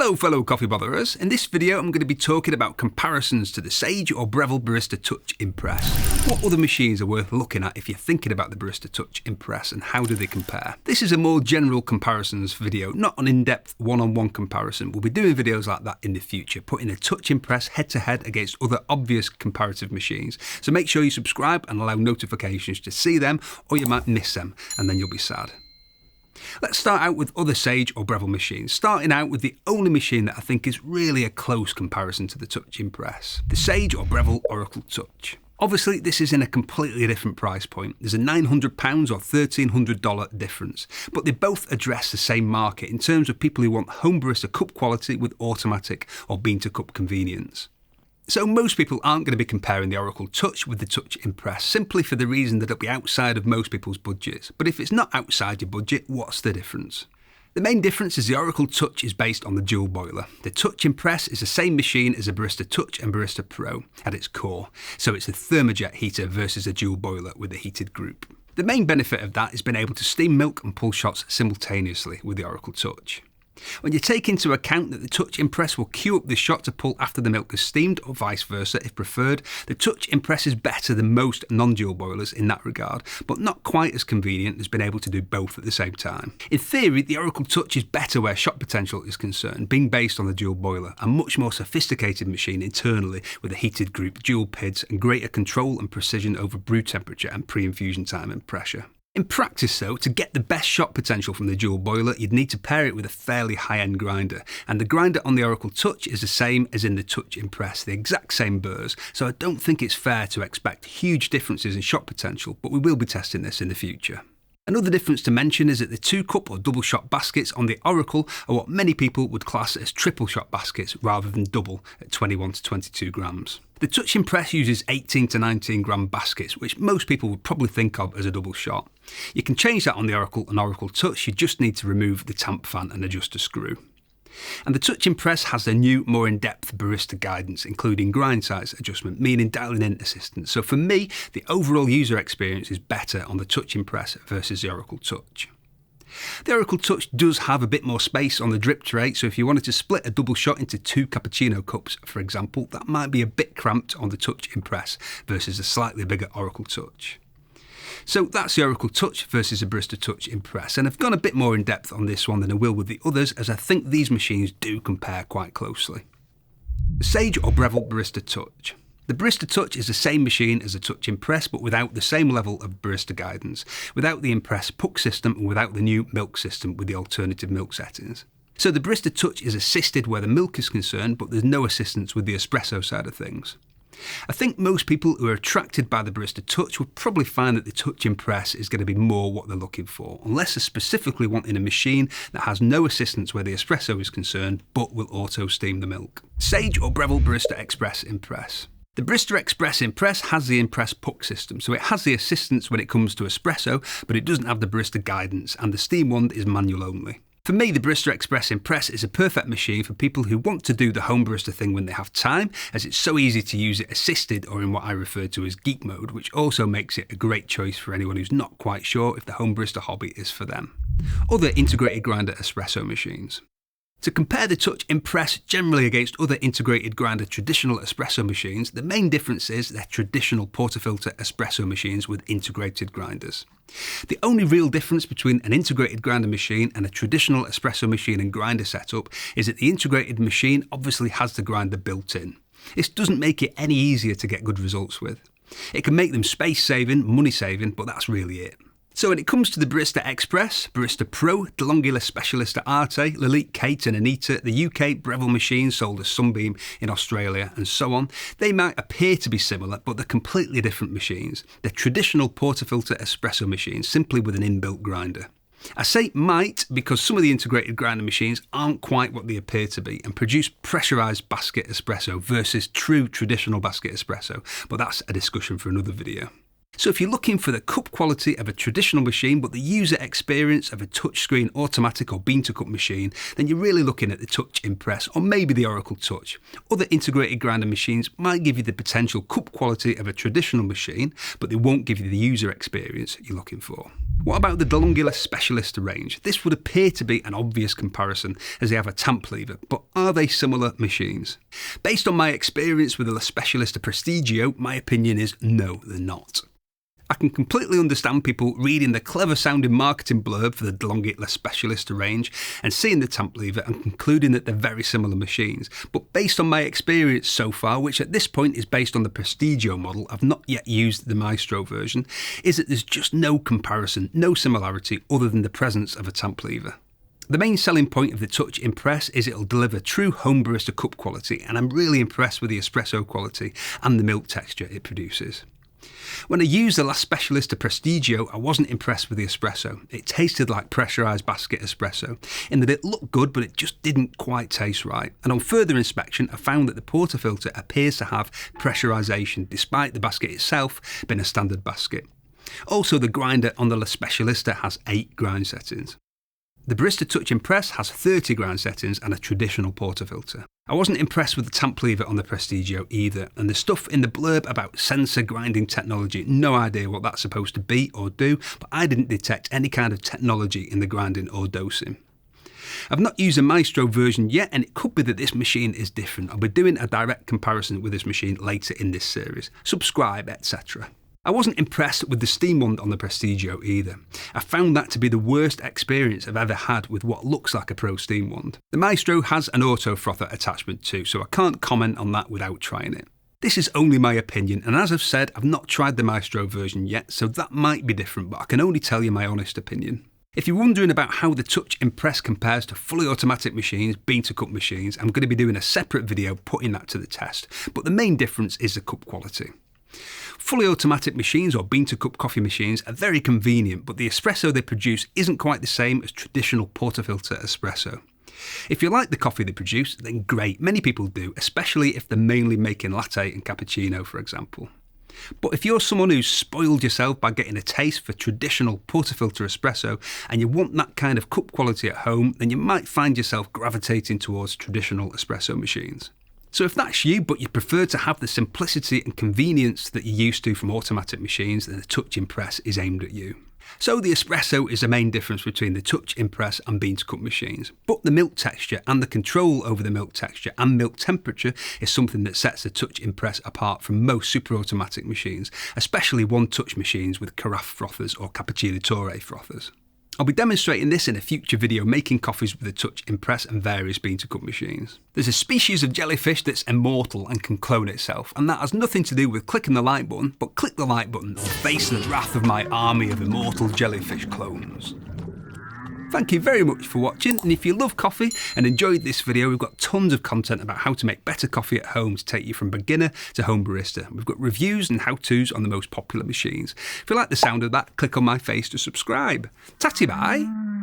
Hello fellow coffee botherers, in this video I'm going to be talking about comparisons to the Sage or Breville Barista Touch Impress. What other machines are worth looking at if you're thinking about the Barista Touch Impress and how do they compare? This is a more general comparisons video, not an in-depth one-on-one comparison. We'll be doing videos like that in the future, putting a Touch Impress head-to-head against other obvious comparative machines. So make sure you subscribe and allow notifications to see them, or you might miss them and then you'll be sad. Let's start out with other Sage or Breville machines, starting out with the only machine that I think is really a close comparison to the Touch Impress, the Sage or Breville Oracle Touch. Obviously this is in a completely different price point, there's a £900 or $1,300 difference, but they both address the same market in terms of people who want home barista cup quality with automatic or bean to cup convenience. So most people aren't going to be comparing the Oracle Touch with the Touch Impress simply for the reason that it'll be outside of most people's budgets. But if it's not outside your budget, what's the difference? The main difference is the Oracle Touch is based on the dual boiler. The Touch Impress is the same machine as a Barista Touch and Barista Pro at its core. So it's a thermojet heater versus a dual boiler with a heated group. The main benefit of that is being able to steam milk and pull shots simultaneously with the Oracle Touch. When you take into account that the Touch Impress will queue up the shot to pull after the milk is steamed or vice versa if preferred, the Touch Impress is better than most non-dual boilers in that regard, but not quite as convenient as being able to do both at the same time. In theory, the Oracle Touch is better where shot potential is concerned, being based on the dual boiler, a much more sophisticated machine internally with a heated group, dual PIDs and greater control and precision over brew temperature and pre-infusion time and pressure. In practice though, to get the best shot potential from the dual boiler, you'd need to pair it with a fairly high-end grinder, and the grinder on the Oracle Touch is the same as in the Touch Impress, the exact same burrs, so I don't think it's fair to expect huge differences in shot potential, but we will be testing this in the future. Another difference to mention is that the 2-cup or double shot baskets on the Oracle are what many people would class as triple shot baskets rather than double at 21 to 22 grams. The Touch Impress uses 18 to 19 gram baskets, which most people would probably think of as a double shot. You can change that on the Oracle and Oracle Touch, you just need to remove the tamp fan and adjust a screw. And the Touch Impress has the new, more in-depth barista guidance, including grind size adjustment, meaning dialing in assistance. So for me, the overall user experience is better on the Touch Impress versus the Oracle Touch. The Oracle Touch does have a bit more space on the drip tray, so if you wanted to split a double shot into 2 cappuccino cups, for example, that might be a bit cramped on the Touch Impress versus a slightly bigger Oracle Touch. So that's the Oracle Touch versus the Barista Touch Impress, and I've gone a bit more in depth on this one than I will with the others, as I think these machines do compare quite closely. The Sage or Breville Barista Touch. The Barista Touch is the same machine as the Touch Impress, but without the same level of barista guidance, without the Impress puck system and without the new milk system with the alternative milk settings. So the Barista Touch is assisted where the milk is concerned, but there's no assistance with the espresso side of things. I think most people who are attracted by the Barista Touch would probably find that the Touch Impress is going to be more what they're looking for, unless they're specifically wanting a machine that has no assistance where the espresso is concerned, but will auto steam the milk. Sage or Breville Barista Express Impress. The Barista Express Impress has the Impress puck system, so it has the assistance when it comes to espresso, but it doesn't have the barista guidance, and the steam wand is manual only. For me, the Barista Express Impress is a perfect machine for people who want to do the home barista thing when they have time, as it's so easy to use it assisted or in what I refer to as geek mode, which also makes it a great choice for anyone who's not quite sure if the home barista hobby is for them. Other integrated grinder espresso machines. To compare the Touch Impress generally against other integrated grinder traditional espresso machines, the main difference is they're traditional portafilter espresso machines with integrated grinders. The only real difference between an integrated grinder machine and a traditional espresso machine and grinder setup is that the integrated machine obviously has the grinder built in. This doesn't make it any easier to get good results with. It can make them space saving, money saving, but that's really it. So when it comes to the Barista Express, Barista Pro, DeLonghi Specialista Arte, Lalique Kate and Anita, the UK Breville machines sold as Sunbeam in Australia and so on, they might appear to be similar, but they're completely different machines. They're traditional portafilter espresso machines, simply with an inbuilt grinder. I say might because some of the integrated grinder machines aren't quite what they appear to be and produce pressurised basket espresso versus true traditional basket espresso, but that's a discussion for another video. So if you're looking for the cup quality of a traditional machine but the user experience of a touchscreen automatic or bean-to-cup machine, then you're really looking at the Touch Impress or maybe the Oracle Touch. Other integrated grinder machines might give you the potential cup quality of a traditional machine, but they won't give you the user experience you're looking for. What about the Lavalier Specialista range? This would appear to be an obvious comparison as they have a tamp lever, but are they similar machines? Based on my experience with the Specialista Prestigio, my opinion is no, they're not. I can completely understand people reading the clever sounding marketing blurb for the Lavalier Specialista range and seeing the tamp lever and concluding that they're very similar machines, but based on my experience so far, which at this point is based on the Prestigio model, I've not yet used the Maestro version, is that there's just no comparison, no similarity other than the presence of a tamp lever. The main selling point of the Touch Impress is it'll deliver true home barista cup quality, and I'm really impressed with the espresso quality and the milk texture it produces. When I used the last Specialista Prestigio, I wasn't impressed with the espresso. It tasted like pressurised basket espresso, in that it looked good but it just didn't quite taste right. And on further inspection, I found that the portafilter appears to have pressurisation, despite the basket itself being a standard basket. Also, the grinder on the La Specialista has 8 grind settings. The Barista Touch Impress has 30 grind settings and a traditional portafilter. I wasn't impressed with the tamp lever on the Prestigio either, and the stuff in the blurb about sensor grinding technology, no idea what that's supposed to be or do, but I didn't detect any kind of technology in the grinding or dosing. I've not used a Maestro version yet, and it could be that this machine is different. I'll be doing a direct comparison with this machine later in this series. Subscribe, etc. I wasn't impressed with the steam wand on the Prestigio either. I found that to be the worst experience I've ever had with what looks like a Pro steam wand. The Maestro has an auto frother attachment too, so I can't comment on that without trying it. This is only my opinion, and as I've said, I've not tried the Maestro version yet, so that might be different, but I can only tell you my honest opinion. If you're wondering about how the Touch Impress compares to fully automatic machines, bean-to-cup machines, I'm going to be doing a separate video putting that to the test, but the main difference is the cup quality. Fully automatic machines or bean-to-cup coffee machines are very convenient, but the espresso they produce isn't quite the same as traditional portafilter espresso. If you like the coffee they produce, then great, many people do, especially if they're mainly making latte and cappuccino, for example. But if you're someone who's spoiled yourself by getting a taste for traditional portafilter espresso and you want that kind of cup quality at home, then you might find yourself gravitating towards traditional espresso machines. So if that's you, but you prefer to have the simplicity and convenience that you're used to from automatic machines, then the Touch Impress is aimed at you. So the espresso is the main difference between the Touch Impress and bean-to-cup machines, but the milk texture and the control over the milk texture and milk temperature is something that sets the Touch Impress apart from most super automatic machines, especially one-touch machines with carafe frothers or cappuccino torre frothers. I'll be demonstrating this in a future video making coffees with the Touch Impress and various bean-to-cup machines. There's a species of jellyfish that's immortal and can clone itself, and that has nothing to do with clicking the like button, but click the like button or face the wrath of my army of immortal jellyfish clones. Thank you very much for watching, and if you love coffee and enjoyed this video, we've got tons of content about how to make better coffee at home to take you from beginner to home barista. We've got reviews and how-tos on the most popular machines. If you like the sound of that, click on my face to subscribe. Tatty bye!